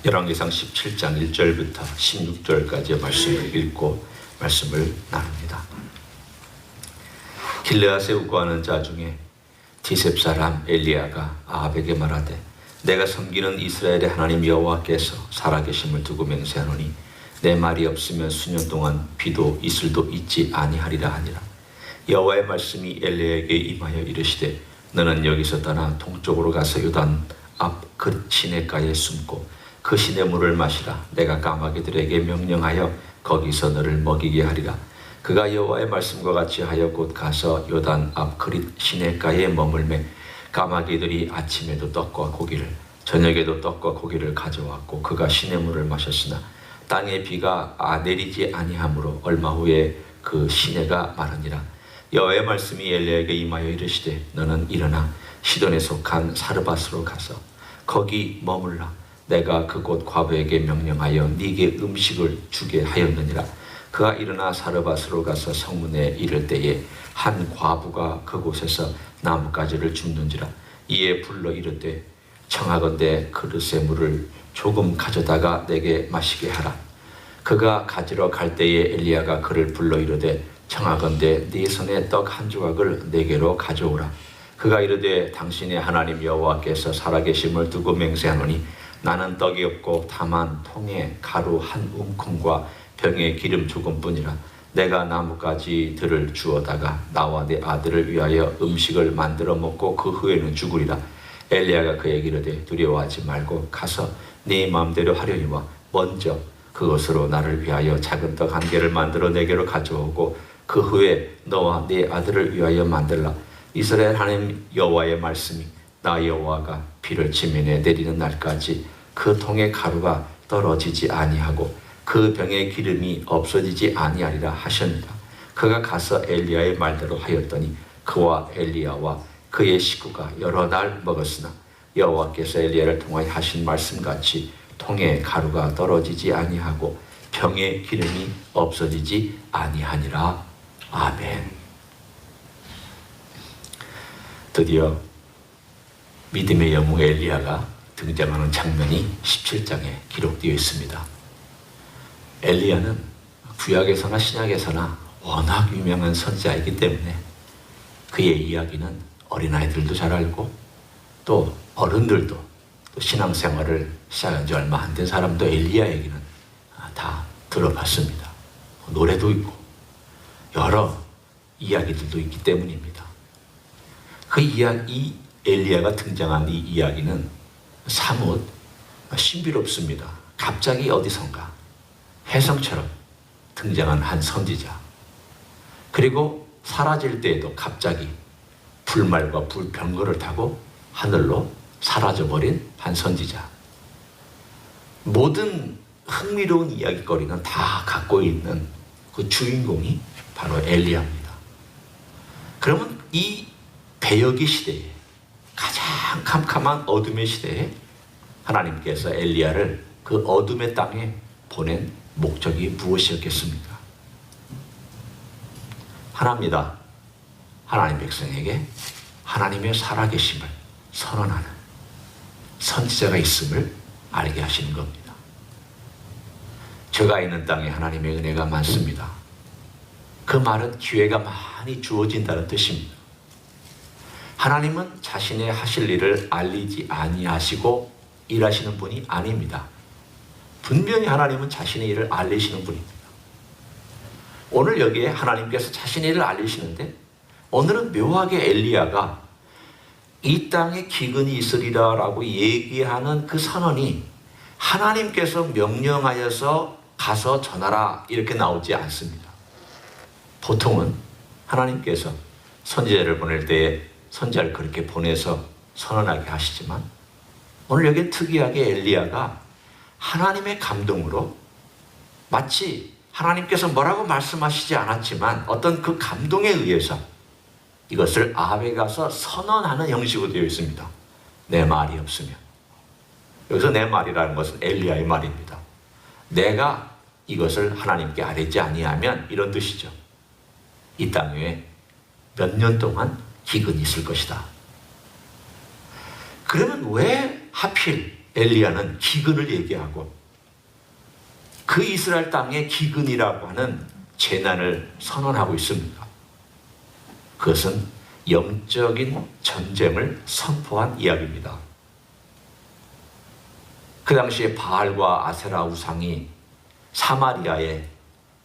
열왕기상 17장 1절부터 16절까지의 말씀을 읽고 말씀을 나눕니다. 길르앗에 우거하는 자 중에 디셉 사람 엘리야가 아합에게 말하되 내가 섬기는 이스라엘의 하나님 여호와께서 살아계심을 두고 맹세하노니 내 말이 없으면 수년 동안 비도 이슬도 있지 아니하리라 하니라. 여호와의 말씀이 엘리야에게 임하여 이르시되 너는 여기서 떠나 동쪽으로 가서 요단 앞 그 시냇가에 숨고 그 시냇물을 마시라. 내가 까마귀들에게 명령하여 거기서 너를 먹이게 하리라. 그가 여호와의 말씀과 같이 하여 곧 가서 요단 앞 그릿 시냇가에 머물매 까마귀들이 아침에도 떡과 고기를 저녁에도 떡과 고기를 가져왔고 그가 시냇물을 마셨으나 땅에 비가 내리지 아니하므로 얼마 후에 그 시내가 마르니라. 여호와의 말씀이 엘리야에게 임하여 이르시되 너는 일어나 시돈에 속한 사르밧으로 가서 거기 머물라. 내가 그곳 과부에게 명령하여 네게 음식을 주게 하였느니라. 그가 일어나 사르밧으로 가서 성문에 이를 때에 한 과부가 그곳에서 나뭇가지를 줍는지라. 이에 불러 이르되 청하건대 그릇에 물을 조금 가져다가 내게 마시게 하라. 그가 가지러 갈 때에 엘리야가 그를 불러 이르되 청하건대 네 손에 떡 한 조각을 내게로 가져오라. 그가 이르되 당신의 하나님 여호와께서 살아계심을 두고 맹세하노니 나는 떡이 없고 다만 통에 가루 한 움큼과 병에 기름 조금뿐이라. 내가 나뭇가지들을 주어다가 나와 내 아들을 위하여 음식을 만들어 먹고 그 후에는 죽으리라. 엘리야가 그에게 이르되 두려워하지 말고 가서 네 마음대로 하려니와 먼저 그것으로 나를 위하여 작은 떡 한 개를 만들어 내게로 가져오고 그 후에 너와 네 아들을 위하여 만들라. 이스라엘 하나님 여호와의 말씀이 나 여호와가 비를 지면에 내리는 날까지 그 통의 가루가 떨어지지 아니하고 그 병의 기름이 없어지지 아니하리라 하셨느니라. 그가 가서 엘리야의 말대로 하였더니 그와 엘리야와 그의 식구가 여러 날 먹었으나 여호와께서 엘리야를 통하여 하신 말씀같이 통의 가루가 떨어지지 아니하고 병의 기름이 없어지지 아니하니라. 아멘. 드디어 믿음의 영웅 엘리야가 등장하는 장면이 17장에 기록되어 있습니다. 엘리야는 구약에서나 신약에서나 워낙 유명한 선지자이기 때문에 그의 이야기는 어린아이들도 잘 알고 또 어른들도 또 신앙생활을 시작한 지 얼마 안 된 사람도 엘리야 얘기는 다 들어봤습니다. 노래도 있고 여러 이야기들도 있기 때문입니다. 이 엘리야가 등장한 이 이야기는 사뭇 신비롭습니다. 갑자기 어디선가 혜성처럼 등장한 한 선지자, 그리고 사라질 때에도 갑자기 불말과 불병거를 타고 하늘로 사라져버린 한 선지자. 모든 흥미로운 이야기거리는 다 갖고 있는 그 주인공이 바로 엘리야입니다. 그러면 이 배역의 시대에, 가장 캄캄한 어둠의 시대에 하나님께서 엘리야를 그 어둠의 땅에 보낸 목적이 무엇이었겠습니까? 하나입니다. 하나님 백성에게 하나님의 살아계심을 선언하는 선지자가 있음을 알게 하시는 겁니다. 제가 있는 땅에 하나님의 은혜가 많습니다. 그 말은 기회가 많이 주어진다는 뜻입니다. 하나님은 자신의 하실 일을 알리지 아니하시고 일하시는 분이 아닙니다. 분명히 하나님은 자신의 일을 알리시는 분입니다. 오늘 여기에 하나님께서 자신의 일을 알리시는데 오늘은 묘하게 엘리야가 이 땅에 기근이 있으리라 라고 얘기하는 그 선언이 하나님께서 명령하여서 가서 전하라 이렇게 나오지 않습니다. 보통은 하나님께서 선지자를 보낼 때에 선지자를 그렇게 보내서 선언하게 하시지만 오늘 여기 특이하게 엘리야가 하나님의 감동으로 마치 하나님께서 뭐라고 말씀하시지 않았지만 어떤 그 감동에 의해서 이것을 아합에 가서 선언하는 형식으로 되어 있습니다. 내 말이 없으면. 여기서 내 말이라는 것은 엘리야의 말입니다. 내가 이것을 하나님께 아뢰지 아니하면 이런 뜻이죠. 이 땅 위에 몇 년 동안 기근이 있을 것이다. 그러면 왜 하필 엘리야는 기근을 얘기하고 그 이스라엘 땅에 기근이라고 하는 재난을 선언하고 있습니다. 그것은 영적인 전쟁을 선포한 이야기입니다. 그 당시에 바알과 아세라 우상이 사마리아의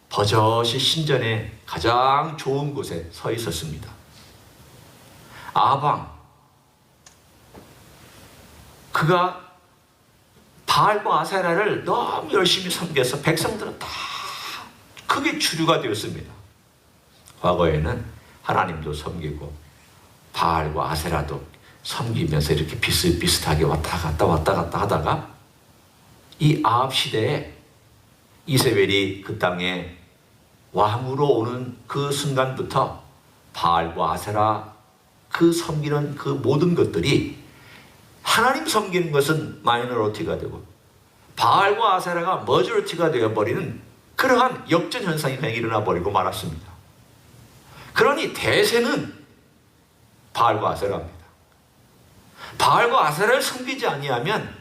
버젓이 신전의 가장 좋은 곳에 서 있었습니다. 아방, 그가 바알과 아세라를 너무 열심히 섬겨서 백성들은 다 크게 주류가 되었습니다. 과거에는 하나님도 섬기고 바알과 아세라도 섬기면서 이렇게 비슷비슷하게 왔다 갔다 하다가 이 아합 시대에 이세벨이 그 땅에 왕으로 오는 그 순간부터 바알과 아세라 그 섬기는 그 모든 것들이 하나님 섬기는 것은 마이너리티가 되고 바알과 아세라가 머저리티가 되어버리는 그러한 역전 현상이 그냥 일어나 버리고 말았습니다. 그러니 대세는 바알과 아세라입니다. 바알과 아세라를 섬기지 아니하면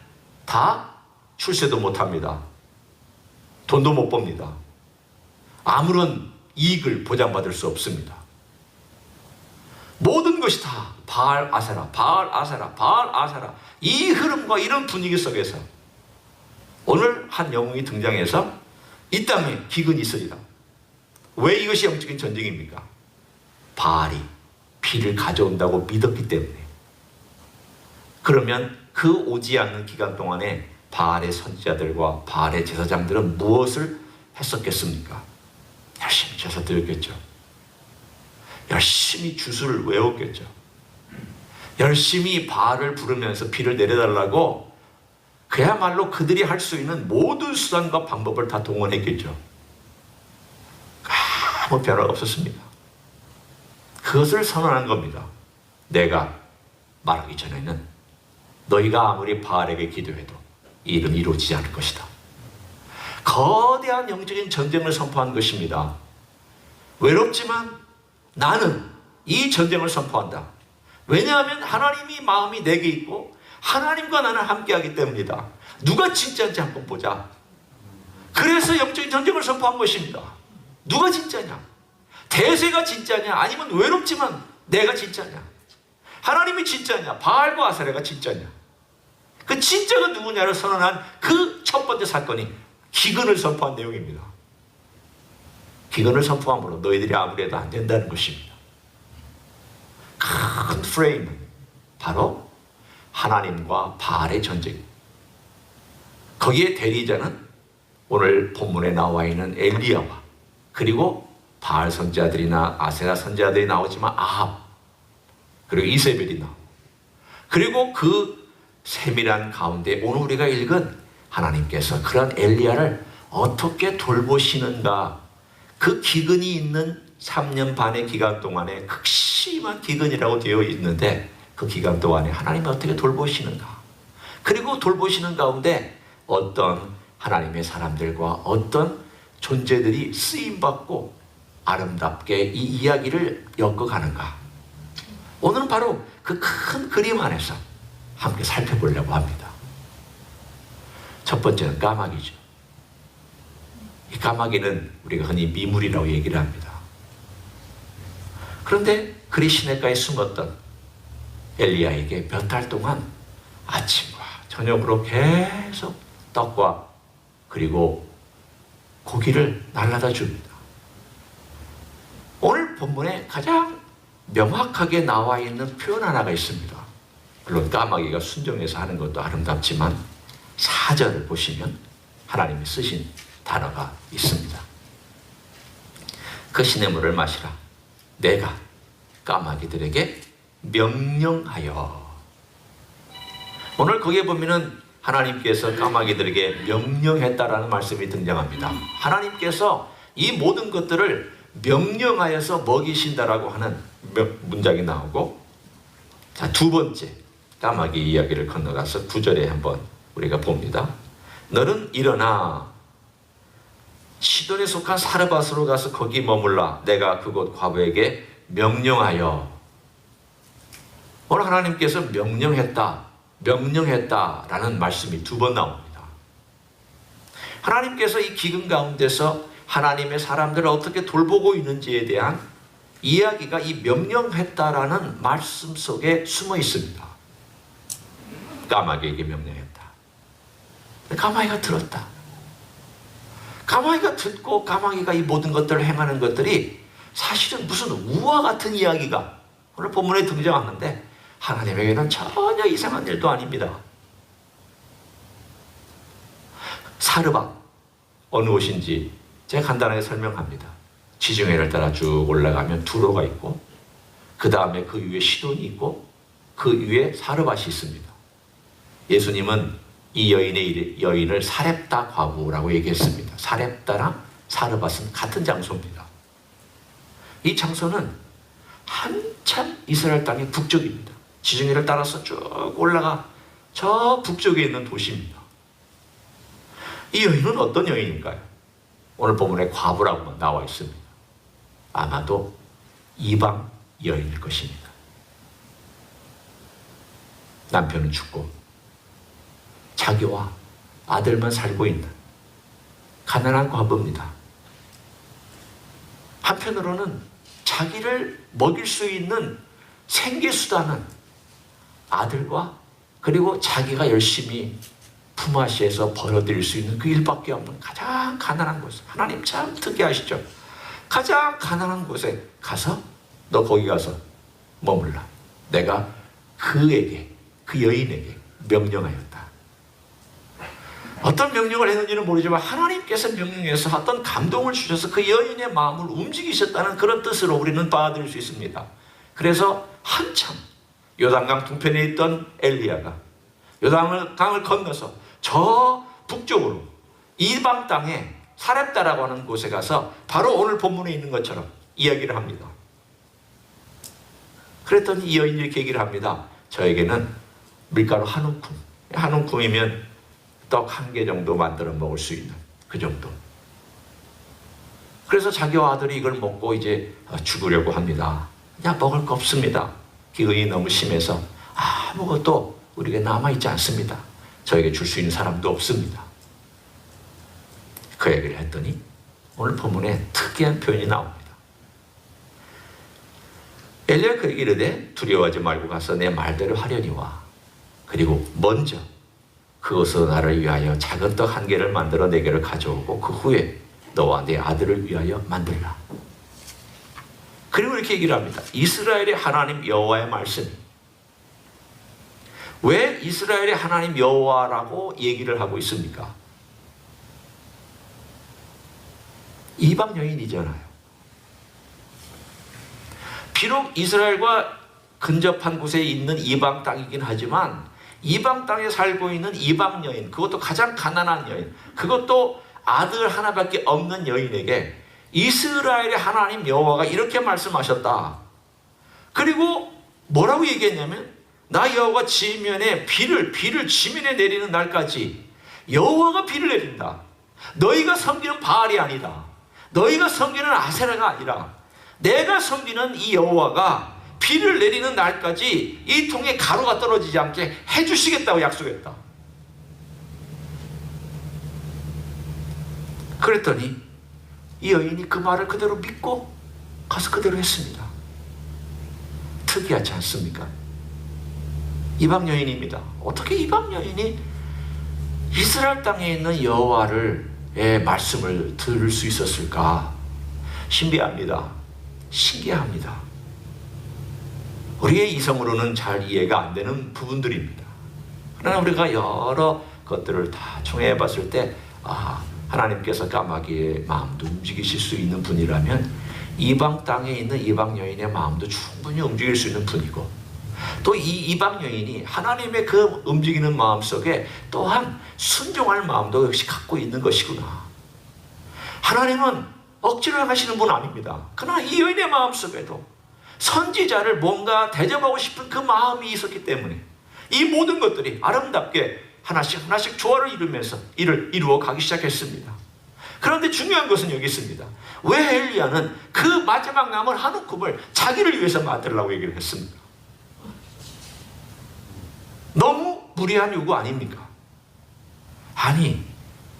다 출세도 못합니다. 돈도 못 법니다. 아무런 이익을 보장받을 수 없습니다. 모든 것이 다 바알 아세라, 바알 아세라, 바알 아세라, 이 흐름과 이런 분위기 속에서 오늘 한 영웅이 등장해서 이 땅에 기근이 있으리라. 왜 이것이 영적인 전쟁입니까? 바알이 비를 가져온다고 믿었기 때문에. 그러면 그 오지 않는 기간 동안에 바알의 선지자들과 바알의 제사장들은 무엇을 했었겠습니까? 열심히 제사 드렸겠죠. 열심히 주술을 외웠겠죠. 열심히 바알을 부르면서 비를 내려달라고 그야말로 그들이 할 수 있는 모든 수단과 방법을 다 동원했겠죠. 아무 변화가 없었습니다. 그것을 선언한 겁니다. 내가 말하기 전에는 너희가 아무리 바알에게 기도해도 이 일은 이루어지지 않을 것이다. 거대한 영적인 전쟁을 선포한 것입니다. 외롭지만 나는 이 전쟁을 선포한다. 왜냐하면 하나님이 마음이 내게 있고 하나님과 나는 함께하기 때문이다. 누가 진짜인지 한번 보자. 그래서 영적인 전쟁을 선포한 것입니다. 누가 진짜냐? 대세가 진짜냐? 아니면 외롭지만 내가 진짜냐? 하나님이 진짜냐? 바알과 아세라가 진짜냐? 그 진짜가 누구냐를 선언한 그 첫 번째 사건이 기근을 선포한 내용입니다. 기근을 선포함으로 너희들이 아무리 해도 안 된다는 것입니다. 큰 프레임은 바로 하나님과 바알의 전쟁. 거기에 대리자는 오늘 본문에 나와 있는 엘리야와 그리고 바알 선지자들이나 아세라 선지자들이 나오지만 아합 그리고 이세벨이 나오고 그리고 그 세밀한 가운데 오늘 우리가 읽은 하나님께서 그런 엘리야를 어떻게 돌보시는가. 그 기근이 있는 3년 반의 기간 동안에 극심한 기근이라고 되어 있는데 그 기간 동안에 하나님이 어떻게 돌보시는가. 그리고 돌보시는 가운데 어떤 하나님의 사람들과 어떤 존재들이 쓰임받고 아름답게 이 이야기를 엮어가는가. 오늘은 바로 그 큰 그림 안에서 함께 살펴보려고 합니다. 첫 번째는 까마귀죠. 이 까마귀는 우리가 흔히 미물이라고 얘기를 합니다. 그런데 그리 시냇가에 숨었던 엘리야에게 몇 달 동안 아침과 저녁으로 계속 떡과 그리고 고기를 날라다 줍니다. 오늘 본문에 가장 명확하게 나와 있는 표현 하나가 있습니다. 물론 까마귀가 순종해서 하는 것도 아름답지만 4절을 보시면 하나님이 쓰신 단어가 있습니다. 그 시냇물을 마시라. 내가 까마귀들에게 명령하여. 오늘 거기에 보면은 하나님께서 까마귀들에게 명령했다라는 말씀이 등장합니다. 하나님께서 이 모든 것들을 명령하여서 먹이신다라고 하는 문장이 나오고, 자, 두 번째 까마귀 이야기를 건너가서 9절에 한번 우리가 봅니다. 너는 일어나 시돈에 속한 사르밧으로 가서 거기 머물라. 내가 그곳 과부에게 명령하여. 오늘 하나님께서 명령했다. 명령했다라는 말씀이 2번 나옵니다. 하나님께서 이 기근 가운데서 하나님의 사람들을 어떻게 돌보고 있는지에 대한 이야기가 이 명령했다라는 말씀 속에 숨어 있습니다. 까마귀에게 명령했다. 까마귀가 들었다. 까마귀가 듣고 까마귀가 이 모든 것들을 행하는 것들이 사실은 무슨 우화 같은 이야기가 오늘 본문에 등장하는데 하나님에게는 전혀 이상한 일도 아닙니다. 사르밧 어느 곳인지 제가 간단하게 설명합니다. 지중해를 따라 쭉 올라가면 두로가 있고 그 다음에 그 위에 시돈이 있고 그 위에 사르밧이 있습니다. 예수님은 이 여인을 사렙다 과부라고 얘기했습니다. 사렙다랑 사르밧은 같은 장소입니다. 이 장소는 한참 이스라엘 땅의 북쪽입니다. 지중해를 따라서 쭉 올라가 저 북쪽에 있는 도시입니다. 이 여인은 어떤 여인인가요? 오늘 본문에 과부라고 나와 있습니다. 아마도 이방 여인일 것입니다. 남편은 죽고 자기와 아들만 살고 있는 가난한 과부입니다. 한편으로는 자기를 먹일 수 있는 생계수단은 아들과 그리고 자기가 열심히 품앗이해서 벌어들일 수 있는 그 일밖에 없는 가장 가난한 곳. 하나님 참 특이하시죠? 가장 가난한 곳에 가서 너 거기 가서 머물라. 내가 그에게, 그 여인에게 명령하였다. 어떤 명령을 했는지는 모르지만 하나님께서 명령해서 어떤 감동을 주셔서 그 여인의 마음을 움직이셨다는 그런 뜻으로 우리는 받아들일 수 있습니다. 그래서 한참 요단강 동편에 있던 엘리야가 요단강을 건너서 저 북쪽으로 이방 땅에 사렙다라고 하는 곳에 가서 바로 오늘 본문에 있는 것처럼 이야기를 합니다. 그랬더니 이 여인이 이렇게 얘기를 합니다. 저에게는 밀가루 한 움큼, 한 움큼이면 떡 1개 정도 만들어 먹을 수 있는 그 정도. 그래서 자기와 아들이 이걸 먹고 이제 죽으려고 합니다. 그냥 먹을 거 없습니다. 기근이 너무 심해서 아무것도 우리에게 남아있지 않습니다. 저에게 줄 수 있는 사람도 없습니다. 그 얘기를 했더니 오늘 본문에 특이한 표현이 나옵니다. 엘리야가 그 얘기를 해 두려워하지 말고 가서 내 말대로 하려니와 그리고 먼저 그것으로 나를 위하여 작은 떡 1개를 만들어 내게를 가져오고 그 후에 너와 내 아들을 위하여 만들라. 그리고 이렇게 얘기를 합니다. 이스라엘의 하나님 여호와의 말씀이 왜 이스라엘의 하나님 여호와라고 얘기를 하고 있습니까? 이방 여인이잖아요. 비록 이스라엘과 근접한 곳에 있는 이방 땅이긴 하지만 이방 땅에 살고 있는 이방 여인, 그것도 가장 가난한 여인, 그것도 아들 하나밖에 없는 여인에게 이스라엘의 하나님 여호와가 이렇게 말씀하셨다. 그리고 뭐라고 얘기했냐면 나 여호와가 지면에 비를 지면에 내리는 날까지 여호와가 비를 내린다. 너희가 섬기는 바알이 아니다. 너희가 섬기는 아세라가 아니라 내가 섬기는 이 여호와가 비를 내리는 날까지 이 통에 가루가 떨어지지 않게 해주시겠다고 약속했다. 그랬더니 이 여인이 그 말을 그대로 믿고 가서 그대로 했습니다. 특이하지 않습니까? 이방 여인입니다. 어떻게 이방 여인이 이스라엘 땅에 있는 여호와의 말씀을 들을 수 있었을까? 신비합니다. 신기합니다. 우리의 이성으로는 잘 이해가 안 되는 부분들입니다. 그러나 우리가 여러 것들을 다 총회해 봤을 때 하나님께서 까마귀의 마음도 움직이실 수 있는 분이라면 이방 땅에 있는 이방 여인의 마음도 충분히 움직일 수 있는 분이고 또 이 이방 여인이 하나님의 그 움직이는 마음 속에 또한 순종할 마음도 역시 갖고 있는 것이구나. 하나님은 억지로 하시는 분 아닙니다. 그러나 이 여인의 마음 속에도 선지자를 뭔가 대접하고 싶은 그 마음이 있었기 때문에 이 모든 것들이 아름답게 하나씩 하나씩 조화를 이루면서 이를 이루어 가기 시작했습니다. 그런데 중요한 것은 여기 있습니다. 왜 엘리야는 그 마지막 남은 한 움큼을 자기를 위해서 만들라고 얘기를 했습니다. 너무 무리한 요구 아닙니까? 아니,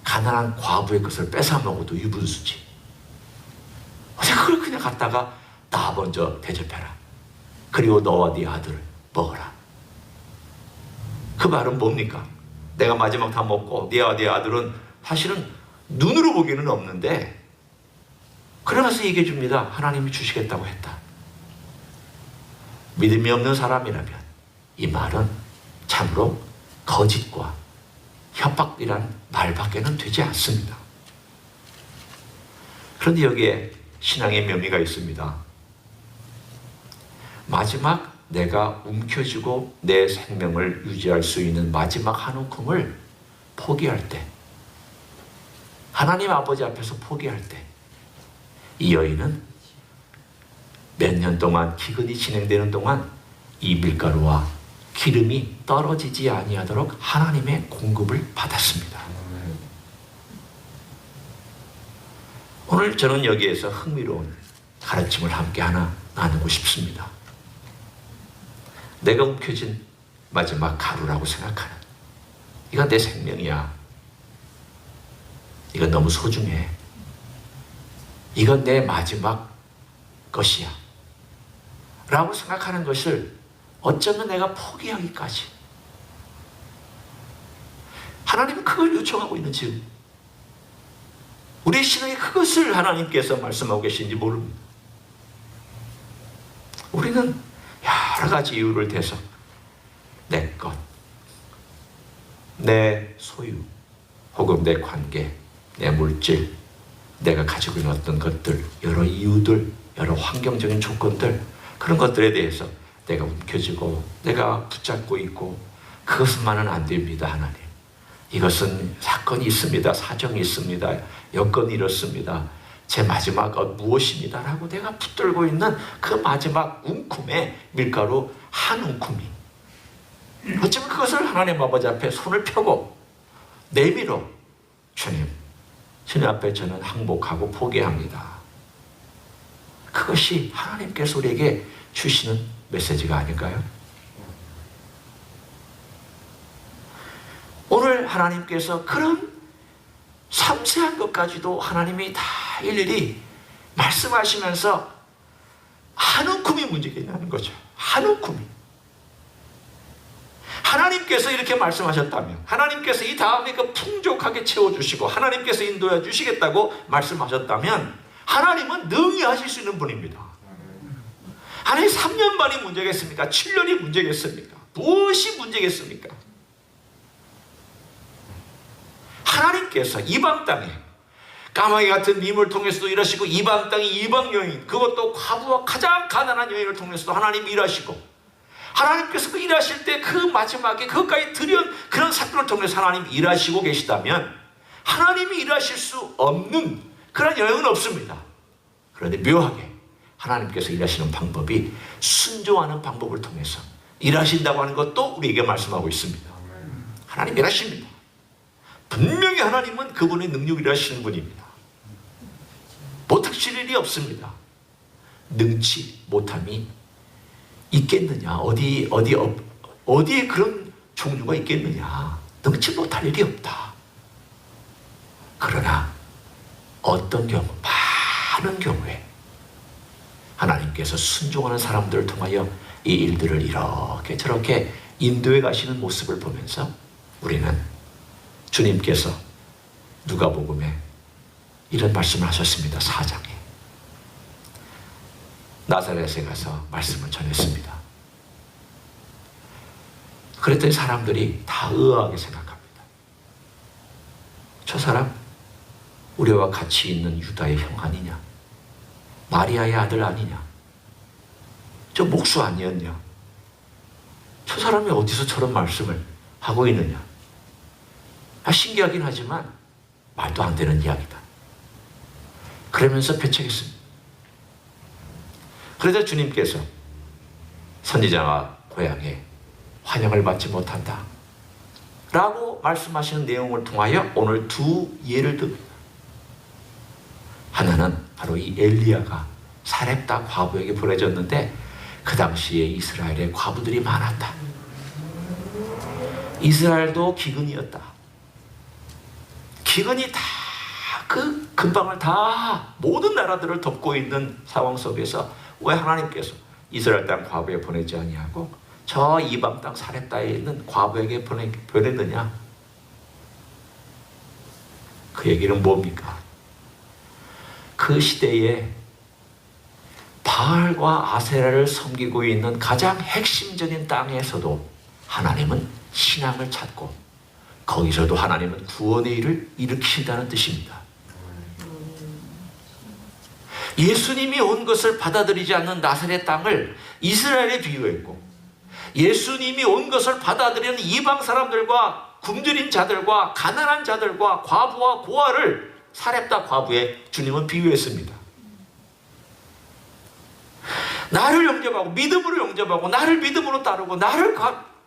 가난한 과부의 것을 뺏어 먹어도 유분수지. 어제 그걸 그냥 갖다가 나 먼저 대접해라. 그리고 너와 네 아들을 먹어라. 그 말은 뭡니까? 내가 마지막 다 먹고 네와 네 아들은 사실은 눈으로 보기에는 없는데 그러면서 얘기해 줍니다. 하나님이 주시겠다고 했다. 믿음이 없는 사람이라면 이 말은 참으로 거짓과 협박이란 말밖에는 되지 않습니다. 그런데 여기에 신앙의 묘미가 있습니다. 마지막 내가 움켜쥐고 내 생명을 유지할 수 있는 마지막 한 움큼을 포기할 때, 하나님 아버지 앞에서 포기할 때, 이 여인은 몇 년 동안 기근이 진행되는 동안 이 밀가루와 기름이 떨어지지 아니하도록 하나님의 공급을 받았습니다. 오늘 저는 여기에서 흥미로운 가르침을 함께 하나 나누고 싶습니다. 내가 움켜쥔 마지막 가루라고 생각하는, 이건 내 생명이야. 이건 너무 소중해. 이건 내 마지막 것이야. 라고 생각하는 것을 어쩌면 내가 포기하기까지. 하나님은 그걸 요청하고 있는 지금 우리의 신앙에 그것을 하나님께서 말씀하고 계신지 모릅니다. 우리는 여러 가지 이유를 대서 내 것, 내 소유, 혹은 내 관계, 내 물질, 내가 가지고 있는 어떤 것들, 여러 이유들, 여러 환경적인 조건들, 그런 것들에 대해서 내가 움켜쥐고 내가 붙잡고 있고, 그것만은 안 됩니다. 하나님, 이것은 사건이 있습니다. 사정이 있습니다. 여건이 이렇습니다. 제 마지막 무엇입니다. 라고 내가 붙들고 있는 그 마지막 움큼의 밀가루 한 움큼이, 어쩌면 그것을 하나님 아버지 앞에 손을 펴고 내밀어, 주님 앞에 저는 항복하고 포기합니다. 그것이 하나님께서 우리에게 주시는 메시지가 아닐까요? 오늘 하나님께서 그런 섬세한 것까지도 하나님이 다 일일이 말씀하시면서 한 움큼이 문제가 있는 거죠. 한 움큼이. 하나님께서 이렇게 말씀하셨다면, 하나님께서 이 다음에 그 풍족하게 채워주시고 하나님께서 인도해 주시겠다고 말씀하셨다면, 하나님은 능히 하실 수 있는 분입니다. 하나님 3년 반이 문제겠습니까? 7년이 문제겠습니까? 무엇이 문제겠습니까? 하나님께서 이방 땅에 까마귀 같은 님을 통해서도 일하시고, 이방 땅의 이방 여인, 그것도 과부와 가장 가난한 여인을 통해서도 하나님이 일하시고, 하나님께서 그 일하실 때 그 마지막에 그것까지 드린 그런 사건을 통해서 하나님이 일하시고 계시다면, 하나님이 일하실 수 없는 그런 여행은 없습니다. 그런데 묘하게 하나님께서 일하시는 방법이 순종하는 방법을 통해서 일하신다고 하는 것도 우리에게 말씀하고 있습니다. 하나님 일하십니다. 분명히 하나님은 그분의 능력을 일하시는 분입니다. 못하실 일이 없습니다. 능치 못함이 있겠느냐? 어디에 그런 종류가 있겠느냐? 능치 못할 일이 없다. 그러나 어떤 경우, 많은 경우에 하나님께서 순종하는 사람들을 통하여 이 일들을 이렇게 저렇게 인도해 가시는 모습을 보면서 우리는 주님께서 누가복음에 이런 말씀을 하셨습니다. 4장에 나사렛에 가서 말씀을 전했습니다. 그랬더니 사람들이 다 의아하게 생각합니다. 저 사람 우리와 같이 있는 유다의 형 아니냐? 마리아의 아들 아니냐? 저 목수 아니었냐? 저 사람이 어디서 저런 말씀을 하고 있느냐? 신기하긴 하지만 말도 안 되는 이야기다. 그러면서 배척했습니다. 그러자 주님께서 선지자가 고향에 환영을 받지 못한다 라고 말씀하시는 내용을 통하여 오늘 두 예를 듭니다. 하나는 바로 이 엘리야가 사렙다 과부에게 보내졌는데, 그 당시에 이스라엘에 과부들이 많았다. 이스라엘도 기근이었다. 기근이 다 그 근방을 다 모든 나라들을 덮고 있는 상황 속에서 왜 하나님께서 이스라엘 땅 과부에 보내지 아니하고 저 이방 땅 사렙다에 있는 과부에게 보냈느냐? 그 얘기는 뭡니까? 그 시대에 바알과 아세라를 섬기고 있는 가장 핵심적인 땅에서도 하나님은 신앙을 찾고 거기서도 하나님은 구원의 일을 일으키신다는 뜻입니다. 예수님이 온 것을 받아들이지 않는 나사렛 땅을 이스라엘에 비유했고, 예수님이 온 것을 받아들이는 이방 사람들과 굶주린 자들과 가난한 자들과 과부와 고아를 사렙다 과부에 주님은 비유했습니다. 나를 영접하고 믿음으로 영접하고 나를 믿음으로 따르고 나를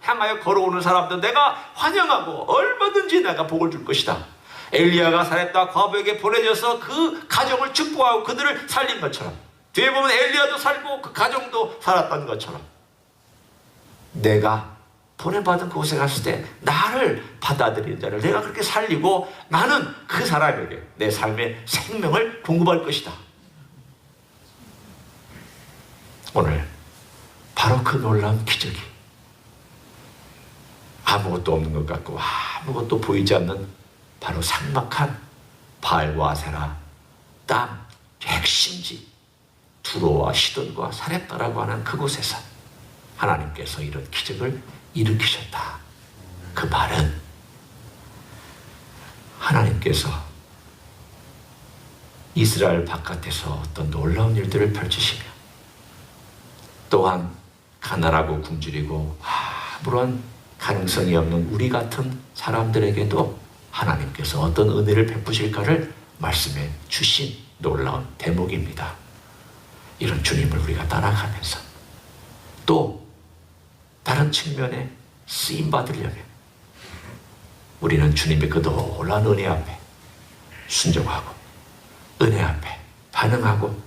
향하여 걸어오는 사람들 내가 환영하고 얼마든지 내가 복을 줄 것이다. 엘리야가 사렙다 과부에게 보내져서 그 가정을 축복하고 그들을 살린 것처럼, 뒤에 보면 엘리야도 살고 그 가정도 살았던 것처럼, 내가 보내받은 그곳에 갔을 때 나를 받아들이는 자를 내가 그렇게 살리고 나는 그 사람에게 내 삶의 생명을 공급할 것이다. 오늘 바로 그 놀라운 기적이 아무것도 없는 것 같고 아무것도 보이지 않는 바로 삭막한 바알과 아세라 땅 핵심지 두로와 시돈과 사렙다라고 하는 그곳에서 하나님께서 이런 기적을 일으키셨다. 그 말은 하나님께서 이스라엘 바깥에서 어떤 놀라운 일들을 펼치시며 또한 가난하고 굶주리고 아무런 가능성이 없는 우리 같은 사람들에게도 하나님께서 어떤 은혜를 베푸실까를 말씀해 주신 놀라운 대목입니다. 이런 주님을 우리가 따라가면서 또 다른 측면에 쓰임받으려면 우리는 주님의 그 놀라운 은혜 앞에 순종하고 은혜 앞에 반응하고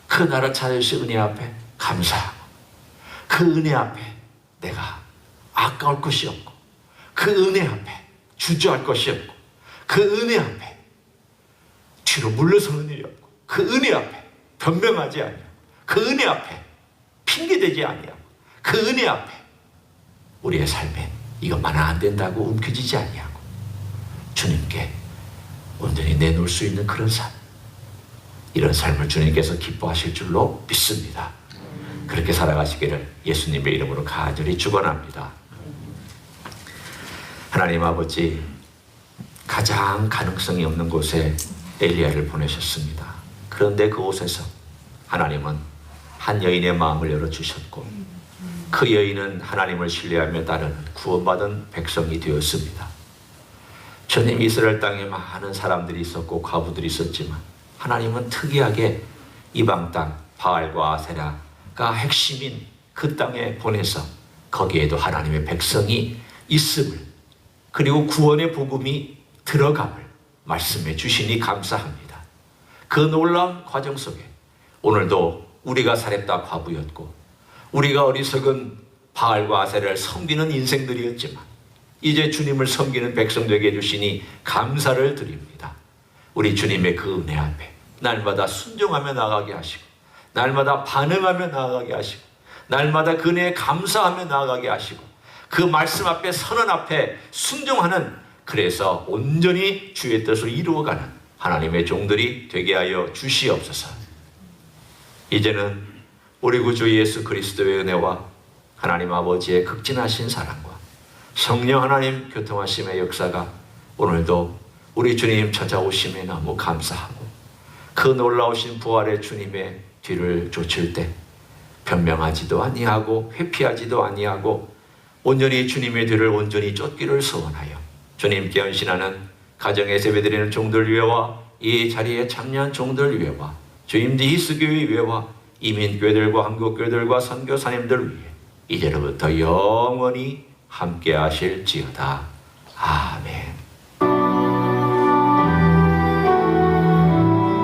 그 나를 찾으신 은혜 앞에 감사하고 그 은혜 앞에 내가 아까울 것이 없고 그 은혜 앞에 주저할 것이 없고 그 은혜 앞에 뒤로 물러서는 일이 없고 그 은혜 앞에 변명하지 아니하고 그 은혜 앞에 핑계대지 아니하고 그 은혜 앞에 우리의 삶에 이것만은 안 된다고 움켜쥐지 아니하고 주님께 온전히 내놓을 수 있는 그런 삶, 이런 삶을 주님께서 기뻐하실 줄로 믿습니다. 그렇게 살아가시기를 예수님의 이름으로 간절히 축원합니다. 하나님 아버지, 가장 가능성이 없는 곳에 엘리야를 보내셨습니다. 그런데 그곳에서 하나님은 한 여인의 마음을 열어주셨고 그 여인은 하나님을 신뢰하며 따르는 구원받은 백성이 되었습니다. 전임 이스라엘 땅에 많은 사람들이 있었고 과부들이 있었지만 하나님은 특이하게 이방 땅 바알과 아세라가 핵심인 그 땅에 보내서 거기에도 하나님의 백성이 있음을, 그리고 구원의 복음이 들어감을 말씀해 주시니 감사합니다. 그 놀라운 과정 속에 오늘도 우리가 사렙다 과부였고 우리가 어리석은 바알과 아세라를 섬기는 인생들이었지만 이제 주님을 섬기는 백성 되게 해주시니 감사를 드립니다. 우리 주님의 그 은혜 앞에 날마다 순종하며 나아가게 하시고 날마다 반응하며 나아가게 하시고 날마다 그 은혜에 감사하며 나아가게 하시고 그 말씀 앞에 선언 앞에 순종하는, 그래서 온전히 주의 뜻을 이루어가는 하나님의 종들이 되게 하여 주시옵소서. 이제는 우리 구주 예수 그리스도의 은혜와 하나님 아버지의 극진하신 사랑과 성령 하나님 교통하심의 역사가 오늘도 우리 주님 찾아오심에 너무 감사하고 그 놀라우신 부활의 주님의 뒤를 쫓을 때 변명하지도 아니하고 회피하지도 아니하고 온전히 주님의 뒤를 온전히 쫓기를 소원하여 주님께 헌신하는 가정에 세배드리는 종들 위에와 이 자리에 참여한 종들 위에와 주임지 히스교회 위에와 이민교회들과 한국교회들과 선교사님들 위해 이제로부터 영원히 함께 하실지어다. 아멘.